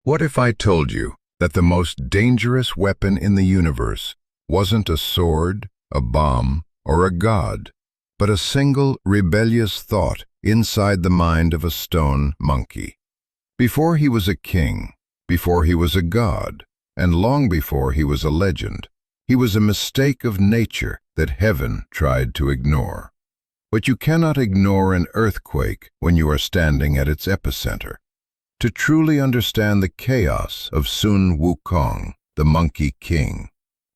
What if I told you that the most dangerous weapon in the universe wasn't a sword, a bomb, or a god, but a single rebellious thought inside the mind of a stone monkey? Before he was a king, before he was a god, and long before he was a legend, he was a mistake of nature that heaven tried to ignore. But you cannot ignore an earthquake when you are standing at its epicenter. To truly understand the chaos of Sun Wukong, the Monkey King,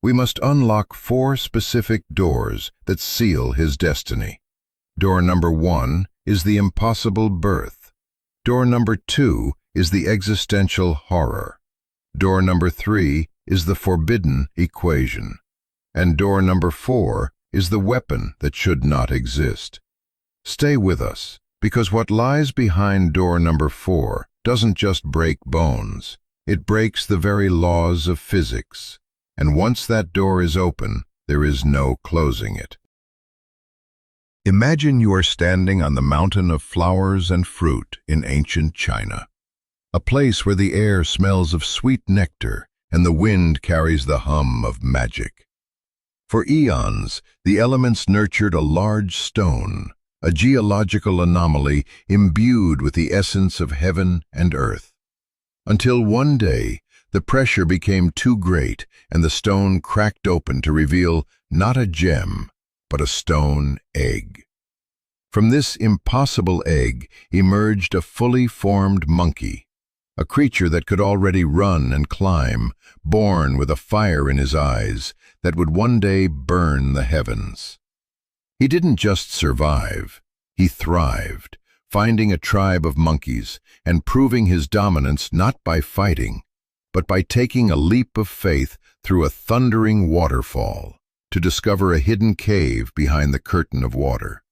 we must unlock 4 specific doors that seal his destiny. Door number 1 is the impossible birth. Door number 2 is the existential horror. Door number 3 is the forbidden equation. And door number 4 is the weapon that should not exist. Stay with us, because what lies behind door number 4 doesn't just break bones, it breaks the very laws of physics. And once that door is open, there is no closing it. Imagine you are standing on the mountain of flowers and fruit in ancient China, a place where the air smells of sweet nectar and the wind carries the hum of magic. For eons, the elements nurtured a large stone, a geological anomaly imbued with the essence of heaven and earth. Until one day, the pressure became too great and the stone cracked open to reveal not a gem, but a stone egg. From this impossible egg emerged a fully formed monkey, a creature that could already run and climb, born with a fire in his eyes that would one day burn the heavens. He didn't just survive, he thrived, finding a tribe of monkeys and proving his dominance not by fighting, but by taking a leap of faith through a thundering waterfall to discover a hidden cave behind the curtain of water.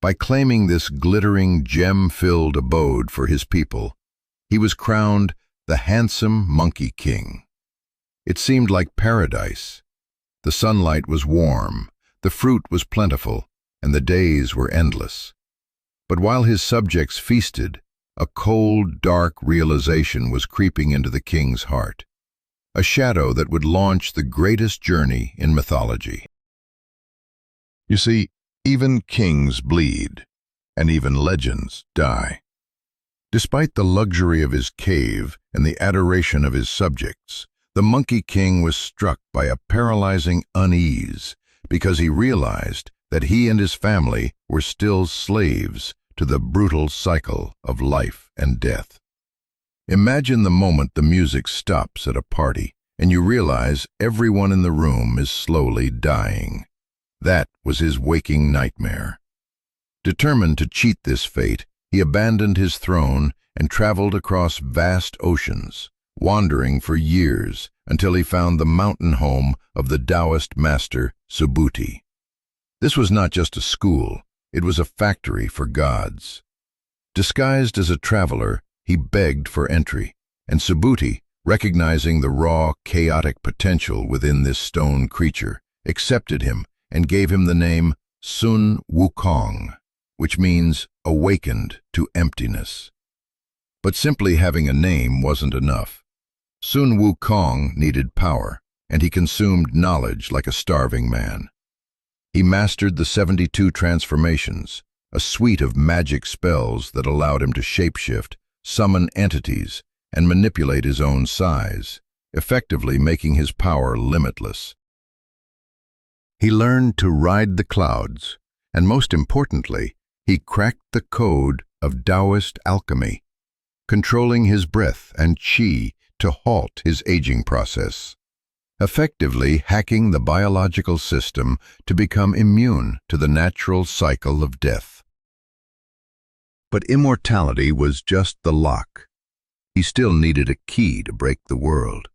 By claiming this glittering, gem-filled abode for his people, he was crowned the handsome Monkey King. It seemed like paradise. The sunlight was warm, the fruit was plentiful, and the days were endless. But while his subjects feasted, a cold, dark realization was creeping into the king's heart, a shadow that would launch the greatest journey in mythology. You see, even kings bleed, and even legends die. Despite the luxury of his cave and the adoration of his subjects, the Monkey King was struck by a paralyzing unease because he realized that he and his family were still slaves to the brutal cycle of life and death. Imagine the moment the music stops at a party and you realize everyone in the room is slowly dying. That was his waking nightmare. Determined to cheat this fate, he abandoned his throne and traveled across vast oceans, wandering for years until he found the mountain home of the Taoist master Subhuti. This was not just a school, it was a factory for gods. Disguised as a traveler, he begged for entry, and Subhuti, recognizing the raw, chaotic potential within this stone creature, accepted him and gave him the name Sun Wukong, which means awakened to emptiness. But simply having a name wasn't enough. Sun Wukong needed power, and he consumed knowledge like a starving man. He mastered the 72 transformations, a suite of magic spells that allowed him to shapeshift, summon entities, and manipulate his own size, effectively making his power limitless. He learned to ride the clouds, and most importantly, he cracked the code of Taoist alchemy, controlling his breath and qi to halt his aging process, effectively hacking the biological system to become immune to the natural cycle of death. But immortality was just the lock. He still needed a key to break the world.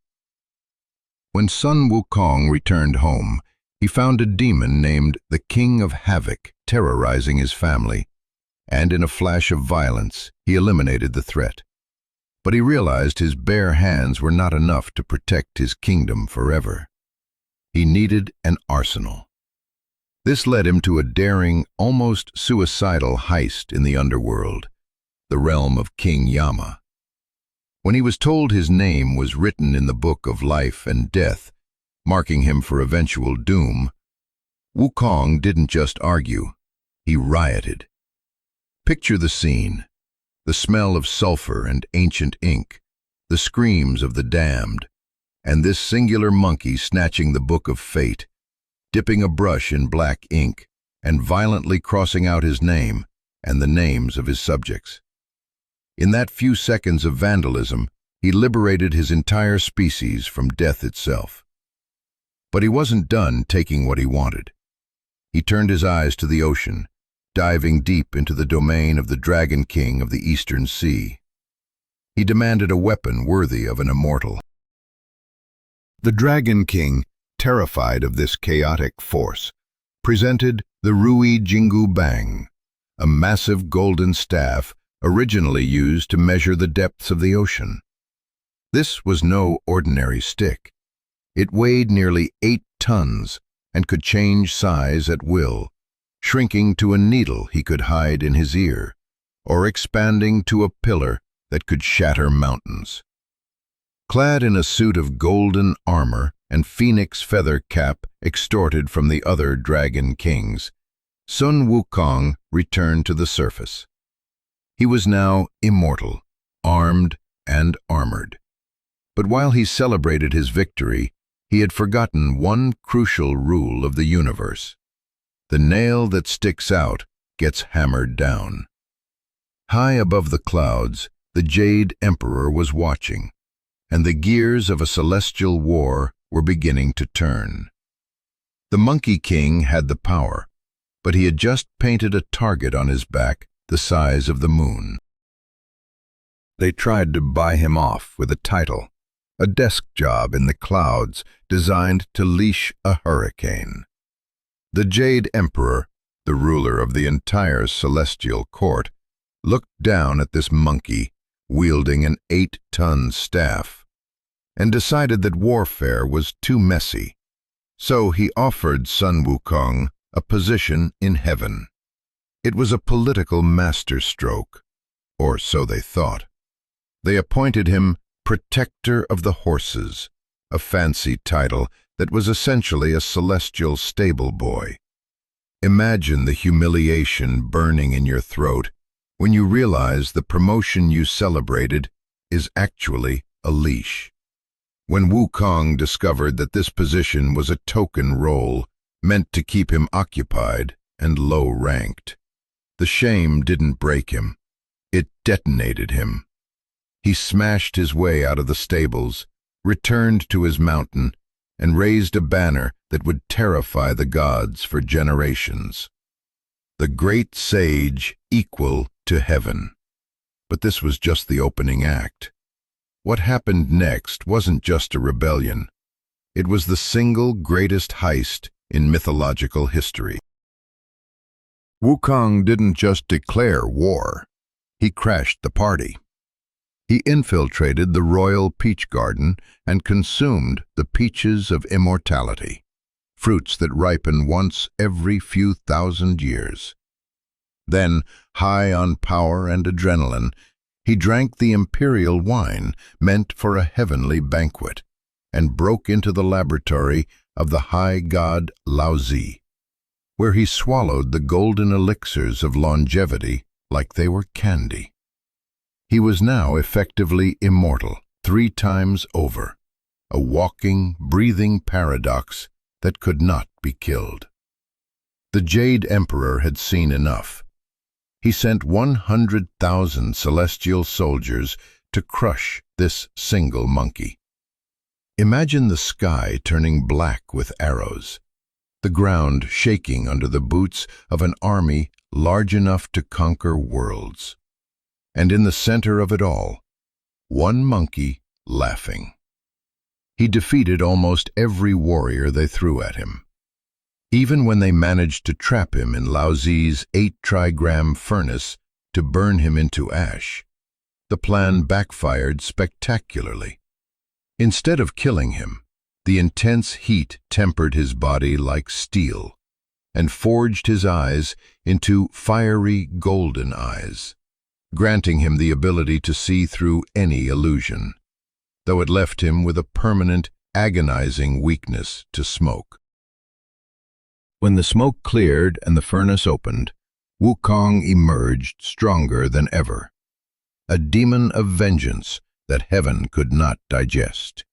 When Sun Wukong returned home, he found a demon named the King of Havoc terrorizing his family, and in a flash of violence, he eliminated the threat. But he realized his bare hands were not enough to protect his kingdom forever. He needed an arsenal. This led him to a daring, almost suicidal heist in the Underworld, the realm of King Yama. When he was told his name was written in the book of life and death, marking him for eventual doom, Wukong didn't just argue, he rioted. Picture the scene: the smell of sulfur and ancient ink, the screams of the damned, and this singular monkey snatching the book of fate, dipping a brush in black ink, and violently crossing out his name and the names of his subjects. In that few seconds of vandalism, he liberated his entire species from death itself. But he wasn't done taking what he wanted. He turned his eyes to the ocean, diving deep into the domain of the Dragon King of the Eastern Sea. He demanded a weapon worthy of an immortal. The Dragon King, terrified of this chaotic force, presented the Rui Jingu Bang, a massive golden staff originally used to measure the depths of the ocean. This was no ordinary stick. It weighed nearly 8 tons and could change size at will, shrinking to a needle he could hide in his ear, or expanding to a pillar that could shatter mountains. Clad in a suit of golden armor and phoenix feather cap extorted from the other dragon kings, Sun Wukong returned to the surface. He was now immortal, armed and armored. But while he celebrated his victory, he had forgotten one crucial rule of the universe. The nail that sticks out gets hammered down. High above the clouds, the Jade Emperor was watching, and the gears of a celestial war were beginning to turn. The Monkey King had the power, but he had just painted a target on his back the size of the moon. They tried to buy him off with a title, a desk job in the clouds designed to leash a hurricane. The Jade Emperor, the ruler of the entire celestial court, looked down at this monkey wielding an 8-ton staff and decided that warfare was too messy. So he offered Sun Wukong a position in heaven. It was a political masterstroke, or so they thought. They appointed him Protector of the Horses, a fancy title that was essentially a celestial stable boy. Imagine the humiliation burning in your throat when you realize the promotion you celebrated is actually a leash. When Wukong discovered that this position was a token role meant to keep him occupied and low-ranked, the shame didn't break him, it detonated him. He smashed his way out of the stables, returned to his mountain, and raised a banner that would terrify the gods for generations. The great sage equal to heaven. But this was just the opening act. What happened next wasn't just a rebellion. It was the single greatest heist in mythological history. Wukong didn't just declare war. He crashed the party. He infiltrated the royal peach garden and consumed the peaches of immortality, fruits that ripen once every few thousand years. Then, high on power and adrenaline, he drank the imperial wine meant for a heavenly banquet and broke into the laboratory of the high god Laozi, where he swallowed the golden elixirs of longevity like they were candy. He was now effectively immortal 3 times over, a walking, breathing paradox that could not be killed. The Jade Emperor had seen enough. He sent 100,000 celestial soldiers to crush this single monkey. Imagine the sky turning black with arrows, the ground shaking under the boots of an army large enough to conquer worlds. And in the center of it all, one monkey laughing. He defeated almost every warrior they threw at him. Even when they managed to trap him in Laozi's 8-trigram furnace to burn him into ash, the plan backfired spectacularly. Instead of killing him, the intense heat tempered his body like steel and forged his eyes into fiery golden eyes. granting him the ability to see through any illusion, though it left him with a permanent, agonizing weakness to smoke. When the smoke cleared and the furnace opened, Wukong emerged stronger than ever, a demon of vengeance that heaven could not digest.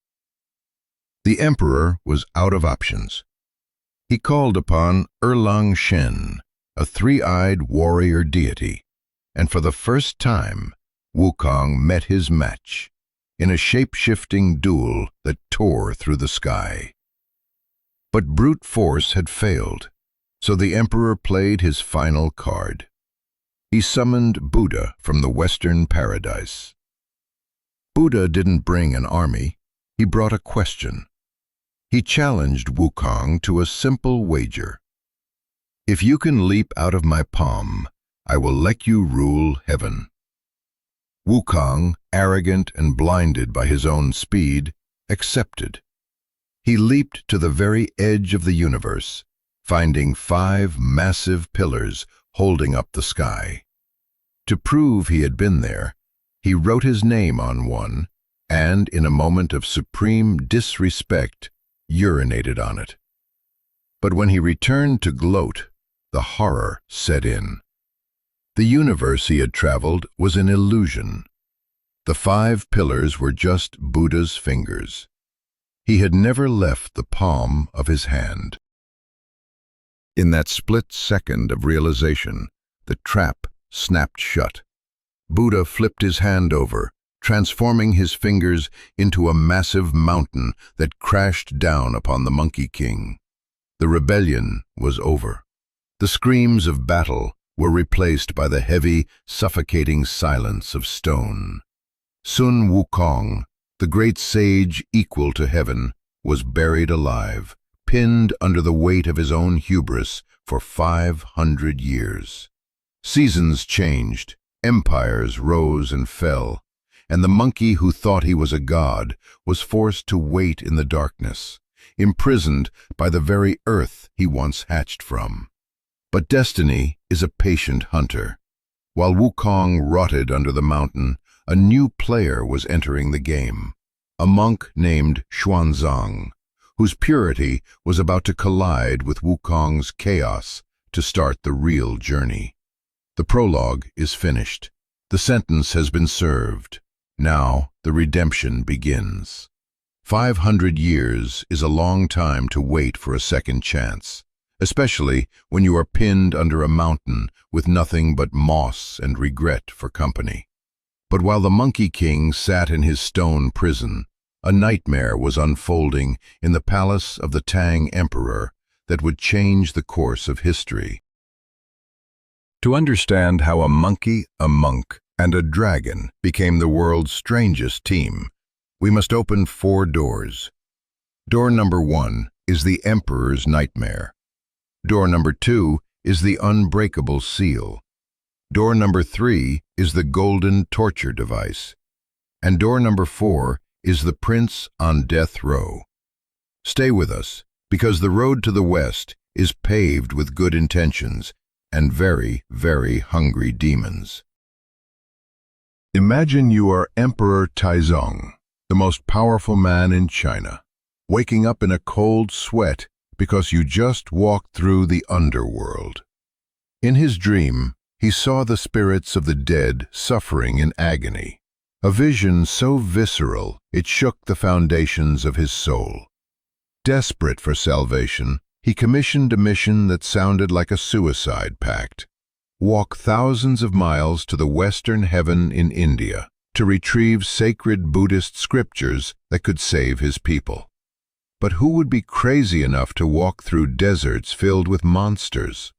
The emperor was out of options. He called upon Erlang Shen, a three-eyed warrior deity, and for the first time, Wukong met his match in a shape-shifting duel that tore through the sky. But brute force had failed, so the emperor played his final card. He summoned Buddha from the Western paradise. Buddha didn't bring an army, he brought a question. He challenged Wukong to a simple wager. If you can leap out of my palm, I will let you rule heaven. Wukong, arrogant and blinded by his own speed, accepted. He leaped to the very edge of the universe, finding 5 massive pillars holding up the sky. To prove he had been there, he wrote his name on one and, in a moment of supreme disrespect, urinated on it. But when he returned to gloat, the horror set in. The universe he had traveled was an illusion. The 5 pillars were just Buddha's fingers. He had never left the palm of his hand. In that split second of realization, the trap snapped shut. Buddha flipped his hand over, transforming his fingers into a massive mountain that crashed down upon the Monkey King. The rebellion was over. The screams of battle were replaced by the heavy, suffocating silence of stone. Sun Wukong, the great sage equal to heaven, was buried alive, pinned under the weight of his own hubris for 500 years. Seasons changed, empires rose and fell, and the monkey who thought he was a god was forced to wait in the darkness, imprisoned by the very earth he once hatched from. But destiny is a patient hunter. While Wukong rotted under the mountain, a new player was entering the game, a monk named Xuanzang, whose purity was about to collide with Wukong's chaos to start the real journey. The prologue is finished. The sentence has been served. Now the redemption begins. 500 years is a long time to wait for a second chance, especially when you are pinned under a mountain with nothing but moss and regret for company. But while the Monkey King sat in his stone prison, a nightmare was unfolding in the palace of the Tang Emperor that would change the course of history. To understand how a monkey, a monk, and a dragon became the world's strangest team, we must open 4 doors. Door number 1 is the Emperor's nightmare. Door number 2 is the unbreakable seal. Door number 3 is the golden torture device. And door number 4 is the prince on death row. Stay with us, because the road to the west is paved with good intentions and very, very hungry demons. Imagine you are Emperor Taizong, the most powerful man in China, waking up in a cold sweat because you just walked through the underworld. In his dream, he saw the spirits of the dead suffering in agony, a vision so visceral it shook the foundations of his soul. Desperate for salvation, he commissioned a mission that sounded like a suicide pact: walk thousands of miles to the western heaven in India to retrieve sacred Buddhist scriptures that could save his people. But who would be crazy enough to walk through deserts filled with monsters?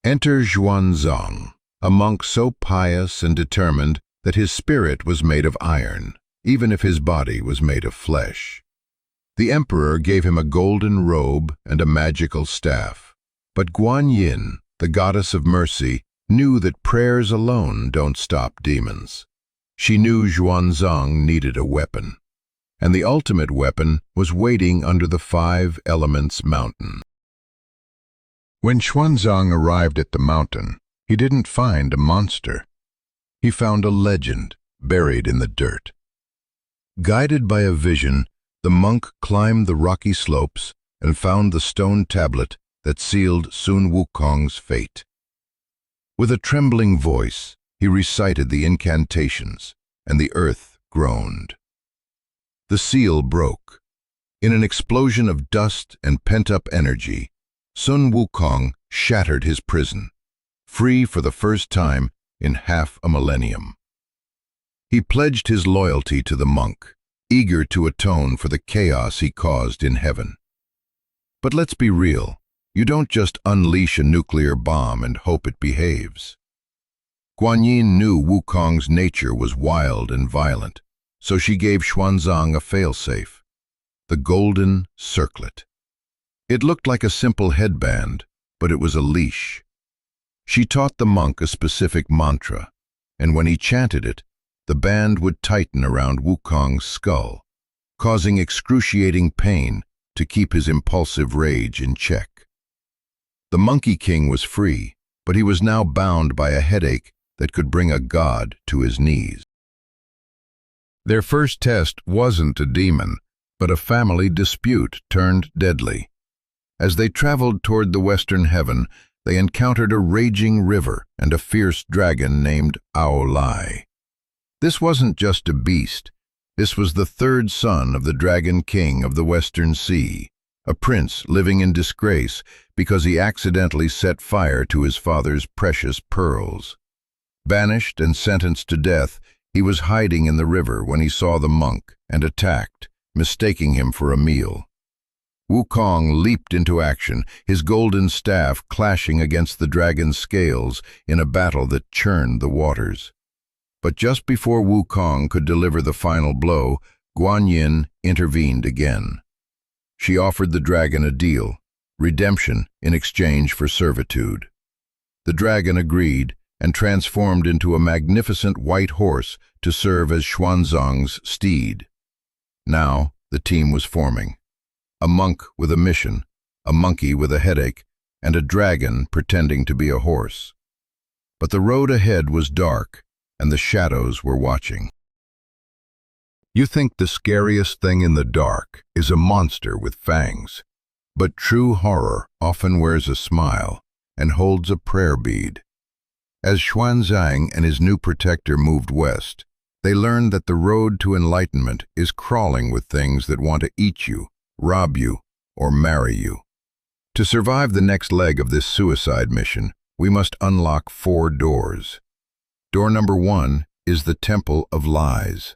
Enter Xuanzang, a monk so pious and determined that his spirit was made of iron, even if his body was made of flesh. The emperor gave him a golden robe and a magical staff. But Guan Yin, the goddess of mercy, knew that prayers alone don't stop demons. She knew Xuanzang needed a weapon, and the ultimate weapon was waiting under the 5 Elements mountain. When Xuanzang arrived at the mountain, he didn't find a monster. he found a legend buried in the dirt. Guided by a vision, the monk climbed the rocky slopes and found the stone tablet that sealed Sun Wukong's fate. With a trembling voice, he recited the incantations, and the earth groaned. The seal broke. In an explosion of dust and pent-up energy, Sun Wukong shattered his prison, free for the first time in half a millennium. He pledged his loyalty to the monk, eager to atone for the chaos he caused in heaven. But let's be real, you don't just unleash a nuclear bomb and hope it behaves. Guanyin knew Wukong's nature was wild and violent, so she gave Xuanzang a failsafe, the golden circlet. It looked like a simple headband, but it was a leash. She taught the monk a specific mantra, and when he chanted it, the band would tighten around Wukong's skull, causing excruciating pain to keep his impulsive rage in check. The Monkey King was free, but he was now bound by a headache that could bring a god to his knees. Their first test wasn't a demon, but a family dispute turned deadly. As they traveled toward the western heaven, they encountered a raging river and a fierce dragon named Aolai. This wasn't just a beast. This was the third son of the Dragon King of the Western Sea, a prince living in disgrace because he accidentally set fire to his father's precious pearls. Banished and sentenced to death, he was hiding in the river when he saw the monk and attacked, mistaking him for a meal. Wukong leaped into action, his golden staff clashing against the dragon's scales in a battle that churned the waters. But just before Wukong could deliver the final blow, Guanyin intervened again. She offered the dragon a deal, redemption in exchange for servitude. The dragon agreed and transformed into a magnificent white horse to serve as Xuanzang's steed. Now the team was forming. A monk with a mission, a monkey with a headache, and a dragon pretending to be a horse. But the road ahead was dark, and the shadows were watching. You think the scariest thing in the dark is a monster with fangs, but true horror often wears a smile and holds a prayer bead. As Xuanzang and his new protector moved west, they learned that the road to enlightenment is crawling with things that want to eat you, rob you, or marry you. To survive the next leg of this suicide mission, we must unlock 4 doors. Door number 1 is the Temple of Lies.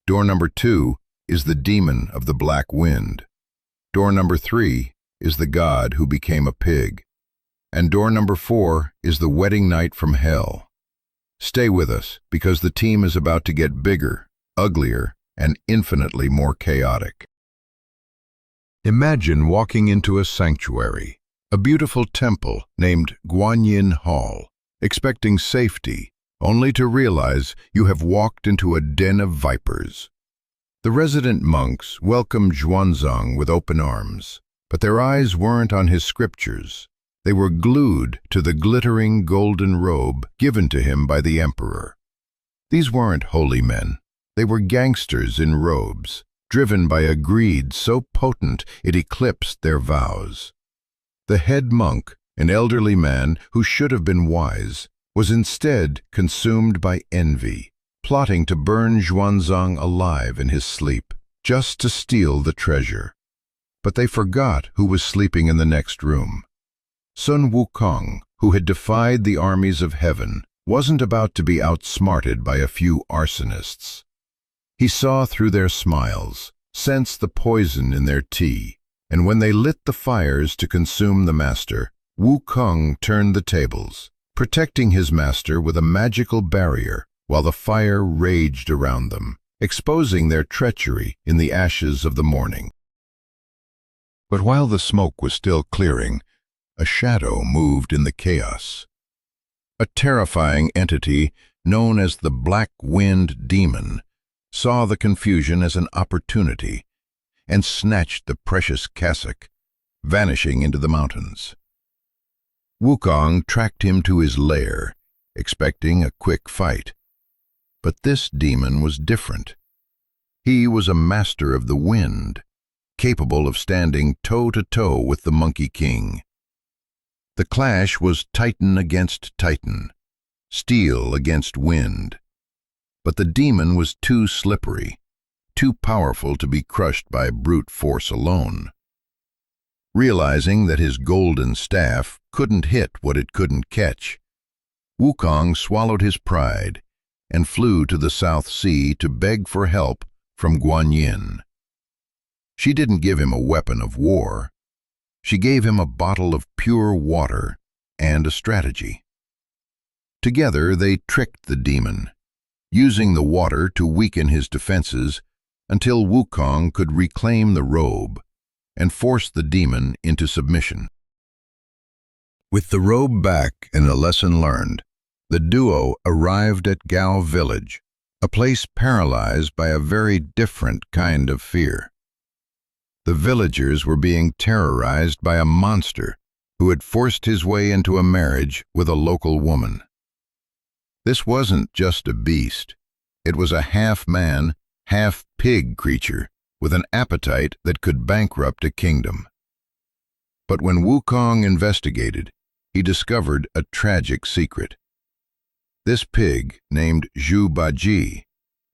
Door number 2 is the Demon of the Black Wind. Door number 3 is the God who became a pig. And door number 4 is the Wedding Night from Hell. Stay with us, because the team is about to get bigger, uglier, and infinitely more chaotic. Imagine walking into a sanctuary, a beautiful temple named Guanyin Hall, expecting safety, only to realize you have walked into a den of vipers. The resident monks welcomed Xuanzang with open arms, but their eyes weren't on his scriptures. They were glued to the glittering golden robe given to him by the emperor. These weren't holy men. They were gangsters in robes, driven by a greed so potent it eclipsed their vows. The head monk, an elderly man who should have been wise, was instead consumed by envy, plotting to burn Xuanzang alive in his sleep, just to steal the treasure. But they forgot who was sleeping in the next room. Sun Wukong, who had defied the armies of heaven, wasn't about to be outsmarted by a few arsonists. He saw through their smiles, sensed the poison in their tea, and when they lit the fires to consume the master, Wukong turned the tables, protecting his master with a magical barrier while the fire raged around them, exposing their treachery in the ashes of the morning. But while the smoke was still clearing, a shadow moved in the chaos. A terrifying entity known as the Black Wind Demon saw the confusion as an opportunity and snatched the precious cassock, vanishing into the mountains. Wukong tracked him to his lair, expecting a quick fight, But this demon was different. He was a master of the wind, capable of standing toe-to-toe with the Monkey King. The clash was Titan against Titan, steel against wind. But the demon was too slippery, too powerful to be crushed by brute force alone. Realizing that his golden staff couldn't hit what it couldn't catch, Wukong swallowed his pride and flew to the South Sea to beg for help from Guanyin. She didn't give him a weapon of war. She gave him a bottle of pure water and a strategy. Together they tricked the demon, using the water to weaken his defenses until Wukong could reclaim the robe and force the demon into submission. With the robe back and a lesson learned, the duo arrived at Gao village, a place paralyzed by a very different kind of fear. The villagers were being terrorized by a monster who had forced his way into a marriage with a local woman. This wasn't just a beast. It was a half-man, half-pig creature with an appetite that could bankrupt a kingdom. But when Wukong investigated, he discovered a tragic secret. This pig, named Zhu Baji,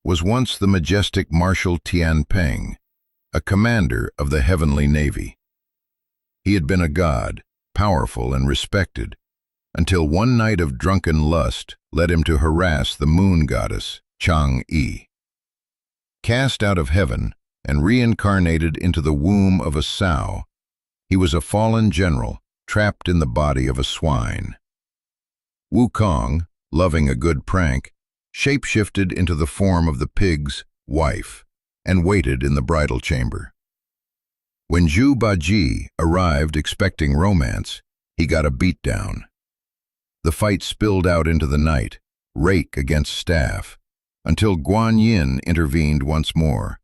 was once the majestic Marshal Tian Peng, a commander of the Heavenly Navy. He had been a god, powerful and respected, until one night of drunken lust led him to harass the moon goddess, Chang'e. Cast out of heaven and reincarnated into the womb of a sow, he was a fallen general trapped in the body of a swine. Wukong, loving a good prank, shapeshifted into the form of the pig's wife and waited in the bridal chamber. When Zhu Baji arrived expecting romance, he got a beatdown. The fight spilled out into the night, rake against staff, until Guanyin intervened once more,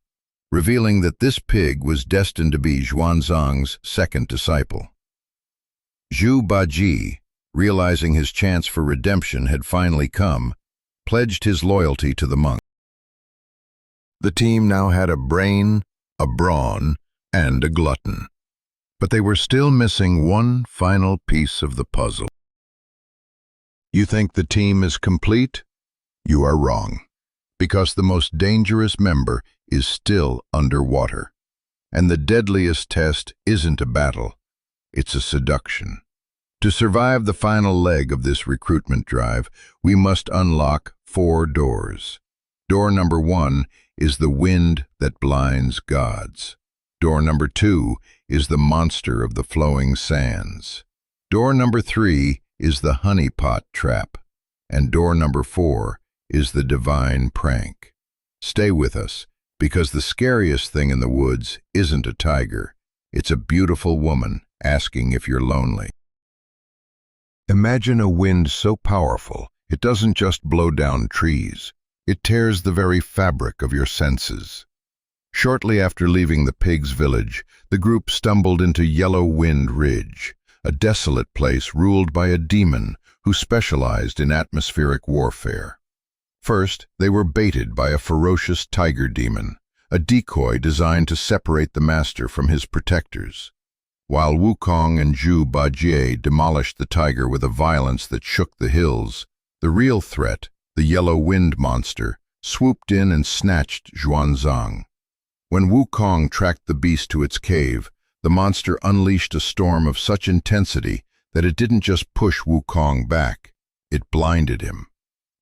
revealing that this pig was destined to be Xuanzang's second disciple. Zhu Baji, realizing his chance for redemption had finally come, pledged his loyalty to the monk. The team now had a brain, a brawn, and a glutton. But they were still missing one final piece of the puzzle. You think the team is complete? You are wrong, because the most dangerous member is still underwater. And the deadliest test isn't a battle, it's a seduction. To survive the final leg of this recruitment drive, we must unlock 4 doors. Door number 1 is the wind that blinds gods. Door number 2 is the monster of the flowing sands. Door number 3 is the honeypot trap. And door number 4 is the divine prank. Stay with us, because the scariest thing in the woods isn't a tiger. It's a beautiful woman asking if you're lonely. Imagine a wind so powerful, it doesn't just blow down trees. It tears the very fabric of your senses. Shortly after leaving the pig's village, the group stumbled into Yellow Wind Ridge, a desolate place ruled by a demon who specialized in atmospheric warfare. First, they were baited by a ferocious tiger demon, a decoy designed to separate the master from his protectors. While Wukong and Zhu Baji demolished the tiger with a violence that shook the hills, the real threat, the yellow wind monster, swooped in and snatched Xuanzang. When Wukong tracked the beast to its cave, the monster unleashed a storm of such intensity that it didn't just push Wukong back, it blinded him.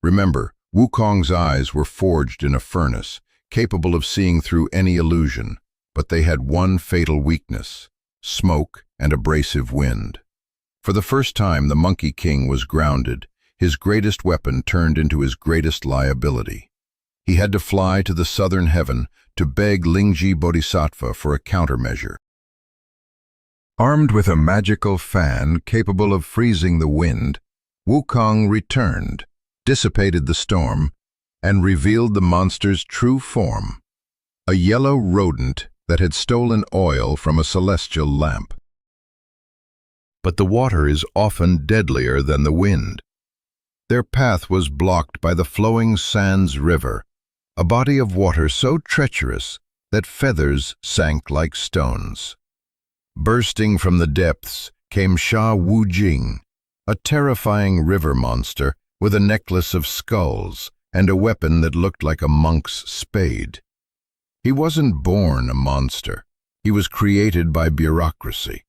Remember, Wukong's eyes were forged in a furnace, capable of seeing through any illusion, but they had one fatal weakness: smoke and abrasive wind. For the first time, the Monkey King was grounded, his greatest weapon turned into his greatest liability. He had to fly to the southern heaven to beg Lingji Bodhisattva for a countermeasure. Armed with a magical fan capable of freezing the wind, Wukong returned, dissipated the storm, and revealed the monster's true form: a yellow rodent that had stolen oil from a celestial lamp. But the water is often deadlier than the wind. Their path was blocked by the flowing sands river, a body of water so treacherous that feathers sank like stones. Bursting from the depths came Sha Wukong, a terrifying river monster with a necklace of skulls and a weapon that looked like a monk's spade. He wasn't born a monster. He was created by bureaucracy.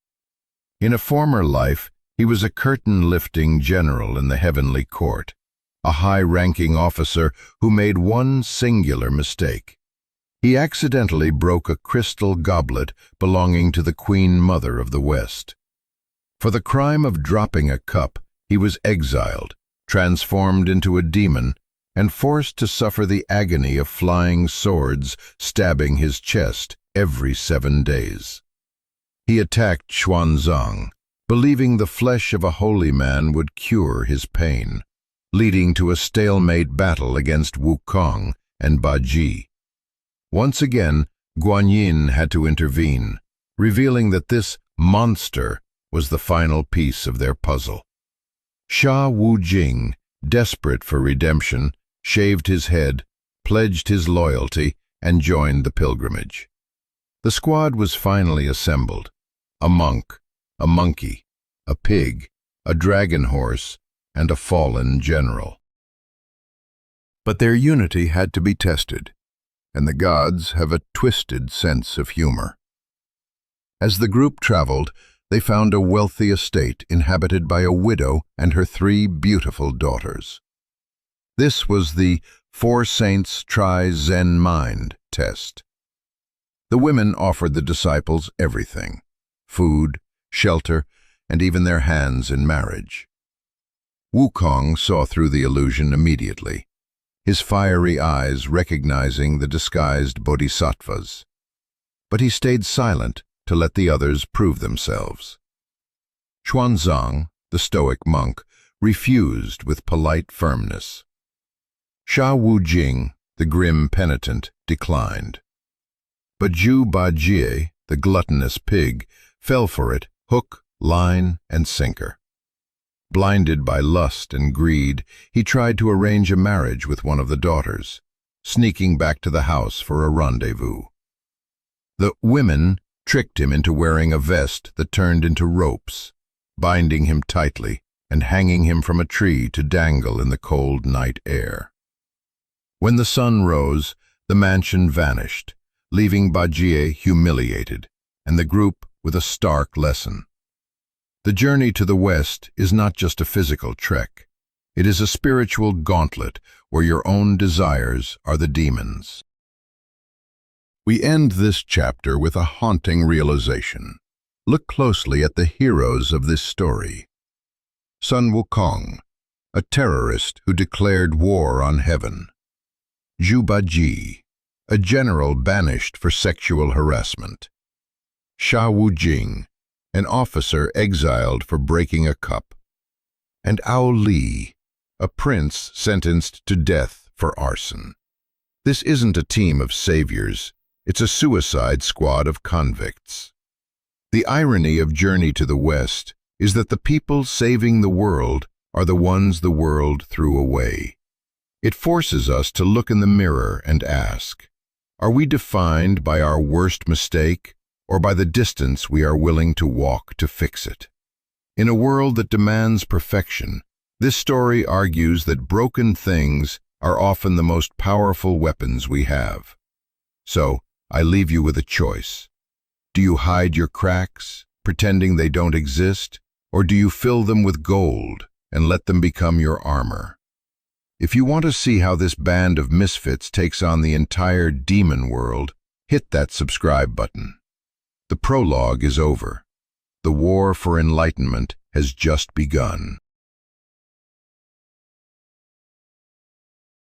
In a former life, he was a curtain-lifting general in the heavenly court, a high-ranking officer who made one singular mistake. He accidentally broke a crystal goblet belonging to the Queen Mother of the West. For the crime of dropping a cup, he was exiled, transformed into a demon, and forced to suffer the agony of flying swords stabbing his chest every 7 days. He attacked Xuanzang, believing the flesh of a holy man would cure his pain, leading to a stalemate battle against Wukong and Baji. Once again, Guanyin had to intervene, revealing that this monster was the final piece of their puzzle. Sha Wukong, desperate for redemption, shaved his head, pledged his loyalty, and joined the pilgrimage. The squad was finally assembled: a monk, a monkey, a pig, a dragon horse, and a fallen general. But their unity had to be tested, and the gods have a twisted sense of humor. As the group traveled, they found a wealthy estate inhabited by a widow and her 3 beautiful daughters. This was the 4 Saints Try Zen Mind test. The women offered the disciples everything: food, shelter, and even their hands in marriage. Wukong saw through the illusion immediately, his fiery eyes recognizing the disguised bodhisattvas. But he stayed silent to let the others prove themselves. Xuanzang, the stoic monk, refused with polite firmness. Sha Wukong, the grim penitent, declined. But Zhu Bajie, the gluttonous pig, fell for it, hook, line, and sinker. Blinded by lust and greed, he tried to arrange a marriage with one of the daughters, sneaking back to the house for a rendezvous. The women tricked him into wearing a vest that turned into ropes, binding him tightly and hanging him from a tree to dangle in the cold night air. When the sun rose, the mansion vanished, leaving Bajie humiliated, and the group with a stark lesson. The journey to the West is not just a physical trek. It is a spiritual gauntlet where your own desires are the demons. We end this chapter with a haunting realization. Look closely at the heroes of this story. Sun Wukong, a terrorist who declared war on heaven. Zhu Baji, a general banished for sexual harassment. Sha Wukong, an officer exiled for breaking a cup. And Ao Li, a prince sentenced to death for arson. This isn't a team of saviors. It's a suicide squad of convicts. The irony of Journey to the West is that the people saving the world are the ones the world threw away. It forces us to look in the mirror and ask, are we defined by our worst mistake or by the distance we are willing to walk to fix it? In a world that demands perfection, this story argues that broken things are often the most powerful weapons we have. So, I leave you with a choice. Do you hide your cracks, pretending they don't exist, or do you fill them with gold and let them become your armor? If you want to see how this band of misfits takes on the entire demon world, hit that subscribe button. The prologue is over. The war for enlightenment has just begun.